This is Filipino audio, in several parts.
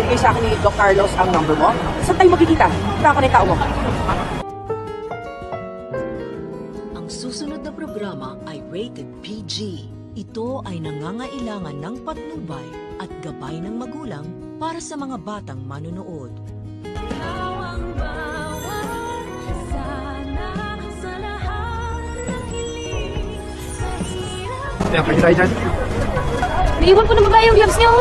binigay sa akin ni Doc Carlos ang number mo. Saan tayo magkikita? Taka na yung tao mo. Ang susunod na programa ay rated PG. Ito ay nangangailangan ng patnubay at gabay ng magulang para sa mga batang manonood. Kaya pwede tayo dyan. Naiwan ko na babae yung gloves niyo.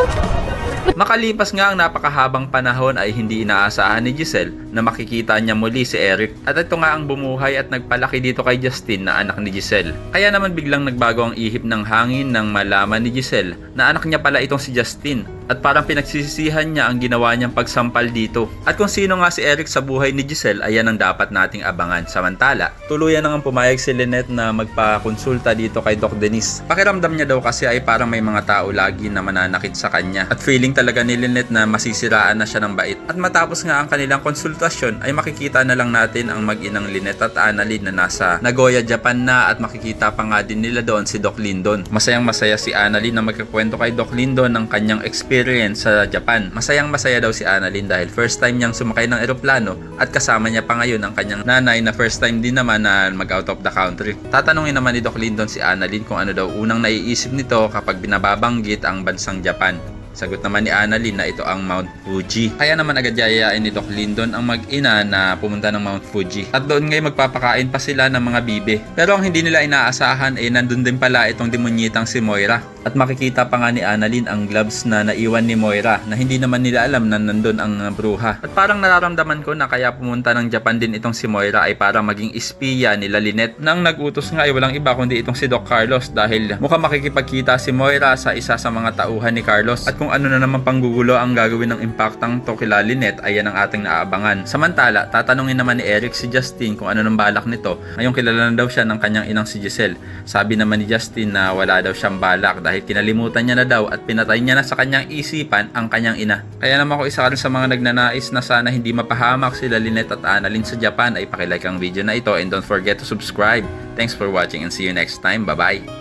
Makalipas nga ang napakahabang panahon ay hindi inaasahan ni Giselle na makikita niya muli si Eric at ito nga ang bumuhay at nagpalaki dito kay Justin na anak ni Giselle. Kaya naman biglang nagbago ang ihip ng hangin nang malaman ni Giselle na anak niya pala itong si Justin at parang pinagsisisihan niya ang ginawa niyang pagsampal dito. At kung sino nga si Eric sa buhay ni Giselle ayan ang dapat nating abangan. Samantala, tuluyan nang pumayag si Lynette na magpakonsulta dito kay Doc Denise. Pakiramdam niya daw kasi ay parang may mga tao lagi na mananakit sa kanya at feeling talaga ni Lynette na masisiraan na siya ng bait. At matapos nga ang kanilang konsultasyon ay makikita na lang natin ang mag-inang Lynette at Annalyn na nasa Nagoya, Japan na at makikita pa nga din nila doon si Doc Lyndon. Masayang masaya si Annalyn na magkakwento kay Doc Lyndon ng kanyang experience sa Japan. Masayang masaya daw si Annalyn dahil first time niyang sumakay ng eroplano at kasama niya pa ngayon ang kanyang nanay na first time din naman na mag-out of the country. Tatanungin naman ni Doc Lyndon si Annalyn kung ano daw unang naiisip nito kapag binababanggit ang bansang Japan. Sagot naman ni Annalyn na ito ang Mount Fuji. Kaya naman agad yayain ni Doc Lyndon ang mag-ina na pumunta ng Mount Fuji. At doon ngayon magpapakain pa sila ng mga bibe. Pero ang hindi nila inaasahan ay nandun din pala itong demonyitang si Moira. At makikita pa nga ni Annalyn ang gloves na naiwan ni Moira na hindi naman nila alam na nandun ang bruha. At parang nararamdaman ko na kaya pumunta ng Japan din itong si Moira ay para maging espiya nila Lynette. Nang nag-utos nga ay walang iba kundi itong si Doc Carlos dahil mukhang makikipagkita si Moira sa isa sa mga tauhan ni Carlos. At kung ano na naman panggugulo ang gagawin ng impactang to kila Lynette ayan ang ating naaabangan. Samantala, tatanungin naman ni Eric si Justin kung ano nang balak nito. Ngayong kilala na daw siya ng kanyang inang si Giselle. Sabi naman ni Justin na wala daw siyang balak dahil kinalimutan niya na daw at pinatay niya na sa kanyang isipan ang kanyang ina. Kaya naman ako isa rin sa mga nagnanais na sana hindi mapahamak sila Lynette at Annalyn sa Japan ay pakilike ang video na ito and don't forget to subscribe. Thanks for watching and see you next time. Bye bye!